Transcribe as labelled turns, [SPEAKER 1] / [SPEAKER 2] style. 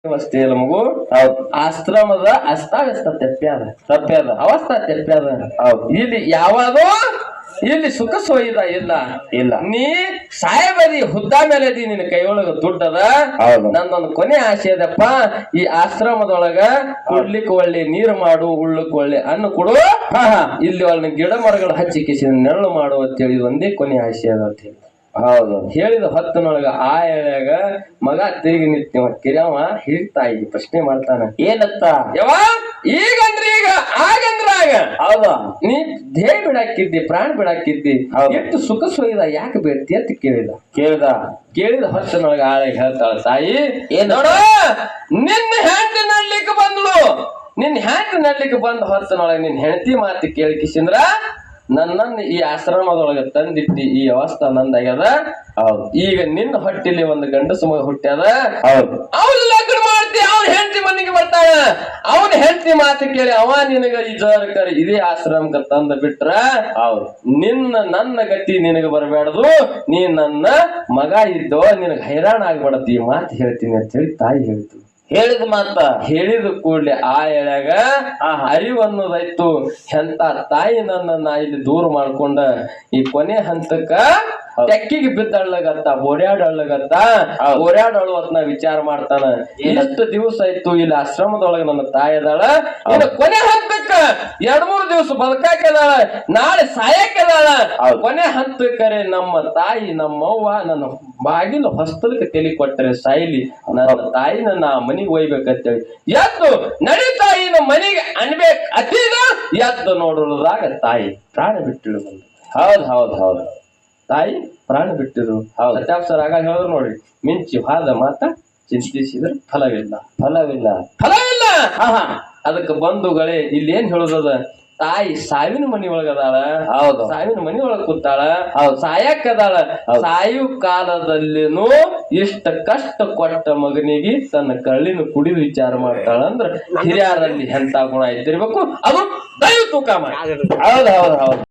[SPEAKER 1] ಅವಸ್ಥೆ ಇಲ್ಲ ಮಗು. ಹೌದು. ಆಶ್ರಮದ ಅಸ್ತಾವ್ಯಸ್ತ ತಪ್ಪ್ಯಾದ ಅವಸ್ಥಾ ತೆಪ್ಪ್ಯಾದ. ಹೌದು. ಇಲ್ಲಿ ಯಾವಾಗೋ ಇಲ್ಲಿ ಸುಖ ಸೋಯಿದ ಇಲ್ಲ ನೀ ಸಾಯಬದಿ ಹುದ್ದ ಮೇಲೆ ನಿನ್ನ ಕೈಯೊಳಗ ದುಡ್ಡದ. ನಂದೊಂದು ಕೊನೆ ಆಸೆ ಅದಪ್ಪ, ಈ ಆಶ್ರಮದೊಳಗ ಕುಡ್ಲಿಕ್ಕೆ ಒಳ್ಳೆ ನೀರು ಮಾಡು, ಉಳ್ಳಕ್ ಒಳ್ಳೆ ಅನ್ನ ಕೊಡು, ಇಲ್ಲಿ ಒಳ್ಳೆ ಗಿಡ ಮರಗಳು ಹಚ್ಚಿ ಕಿಸಿ ನೆರಳು ಮಾಡು ಅಂತ ಹೇಳಿ ಒಂದೇ ಕೊನೆ ಆಸೆ ಅದ ಅಂತ ಹೇಳಿ. ಹೌದು. ಹೇಳಿದ ಹೊತ್ತನೊಳಗ ಆ ಎಳೆಯಾಗ ಮಗ ತಿರುಗಿ ನಿಂತ ಕಿರಿಯವ ಹಿಡ್ತಾಯಿ ಪ್ರಶ್ನೆ ಮಾಡ್ತಾನ, ಏನತ್ತ ಯಾವ ಈಗಂದ್ರ ಈಗ ಆಗಂದ್ರ ಆಗ. ಹೌದ. ನೀ ದೇಹ ಬಿಡಾಕಿದ್ದಿ, ಪ್ರಾಣ ಬಿಡಾಕಿದ್ದಿ, ಎಷ್ಟು ಸುಖ ಸೋಯ್ದ ಯಾಕೆ ಬೇಡ್ತಿ ಅಂತ ಕೇಳಿದ ಹೊತ್ತನೊಳಗ ಆಳೆ ಹೇಳ್ತಾಳ, ತಾಯಿ ನೋಡ ನಿನ್ನ ಹೆಂಡತಿ ನಡ್ಲಿಕ್ಕೆ ಬಂದ್ಲು, ನಿನ್ ಹೆಂಡತಿ ನಡ್ಲಿಕ್ಕೆ ಬಂದ ಹೊತ್ತನೊಳಗ ನಿನ್ ಹೆಂಡತಿ ಮಾತು ಕೇಳಿ ಕಿಸಿಂದ್ರ ನನ್ನನ್ನು ಈ ಆಶ್ರಮದೊಳಗ ತಂದಿಟ್ಟಿ, ಈ ಅವಸ್ಥಾ ನಂದಾಗ್ಯದ. ಹೌದು. ಈಗ ನಿನ್ನ ಹೊಟ್ಟಿಲಿ ಒಂದು ಗಂಡಸು ಮಗ ಹುಟ್ಟ್ಯದ. ಹೌದು. ಅವ್ನ ಲಗ್ನ ಮಾಡ್ತಿ, ಅವ್ನ ಹೆಂಡತಿ ಮನೆಗೆ ಬರ್ತಾಳ, ಅವನ ಹೆಂಡತಿ ಮಾತು ಕೇಳಿ ಅವ ನಿನಗ ಈ ಜೋರಕರ ಇದೇ ಆಶ್ರಮಕ್ಕೆ ತಂದ ಬಿಟ್ರ, ಹೌದು, ನನ್ನ ಗತಿ ನಿನಗ ಬರಬೇಡದು, ನೀ ನನ್ನ ಮಗ ಇದ್ದೋ ನಿನಗ ಹೈರಾಣ ಆಗ್ಬೇಡತಿ, ಈ ಮಾತು ಹೇಳ್ತೀನಿ ಅಂತ ಹೇಳಿ ತಾಯಿ ಹೇಳ್ತು. ಹೇಳಿದ ಮಾತ ಹೇಳಿದ ಕೂಡ್ಲೆ ಆ ಎಳೆಗ ಅರಿವು ಅನ್ನೋದಾಯ್ತು. ಎಂತ ತಾಯಿ ನನ್ನ ಇಲ್ಲಿ ದೂರ ಮಾಡ್ಕೊಂಡ ಈ ಕೊನೆ ಹಂತಕ್ಕ ತೆಕ್ಕಿಗೆ ಬಿದ್ದಳ್ಳಗತ್ತ, ಓಡಾಡಳುವತ್ನ ವಿಚಾರ ಮಾಡ್ತಾನ. ಎಷ್ಟು ದಿವಸ ಆಯ್ತು ಇಲ್ಲಿ ಆಶ್ರಮದೊಳಗ ನನ್ನ ತಾಯಿ ಅದಾಳ, ಇನ್ನು ಕೊನೆ ಹಂತಕ್ಕ 2-3 ದಿವಸ ಬದುಕಾಕದಾಳ, ನಾಳೆ ಸಾಯಕದಾಳ. ಕೊನೆ ಹಂತಕ್ಕರೆ ನಮ್ಮ ತಾಯಿ ನಮ್ಮವ್ವ ನನ್ನ ಬಾಗಿಲು ಹೊಸ್ತಲಕ್ಕೆ ತಲೆ ಕೊಟ್ಟರೆ ಸಾಯಿಲಿ, ನನ್ನ ತಾಯಿ ನನ್ನ ಮನಿಗೆ ಒಯ್ಬೇಕಂತೇಳಿ ಎದ್ದು ನಡೀತಾಯಿ ನಮ್ಮ ಮನೆಗೆ ಅನ್ಬೇಕು ಅತೀದ ಎದ್ದು ನೋಡುವುದಾಗ ತಾಯಿ ಪ್ರಾಣ ಬಿಟ್ಟಿಳು ಬಂದು. ಹೌದು. ತಾಯಿ ಪ್ರಾಣ ಬಿಟ್ಟಿರು. ಹೌದು. ಸತ್ಯಾಪ್ಸರ ಆಗ ಹೇಳಿದ್ರು ನೋಡ್ರಿ, ಮಿಂಚಿ ಹಾದ ಮಾತ ಚಿಂತಿಸಿದ್ರೆ ಫಲವಿಲ್ಲ. ಅದಕ್ಕೆ ಬಂಧುಗಳೇ ಇಲ್ಲಿ ಏನ್ ಹೇಳುದದ, ತಾಯಿ ಸಾವಿನ ಮನಿ ಒಳಗದಾಳ. ಹೌದು. ಸಾವಿನ ಮನಿ ಒಳಗ ಕೂತಾಳ. ಹೌದು. ಸಾಯಕ್ಕದಾಳ. ಸಾಯು ಕಾಲದಲ್ಲಿನೂ ಇಷ್ಟ ಕಷ್ಟ ಕೊಟ್ಟ ಮಗನಿಗೆ ತನ್ನ ಕಳ್ಳಿನ ಕುಡಿದು ವಿಚಾರ ಮಾಡ್ತಾಳ ಅಂದ್ರ ಹಿರಿಯರಲ್ಲಿ ಎಂತ ಗುಣ ಇದ್ದಿರ್ಬೇಕು, ಅದು ದೈವ ತೂಕ ಮಾಡಿ. ಹೌದು.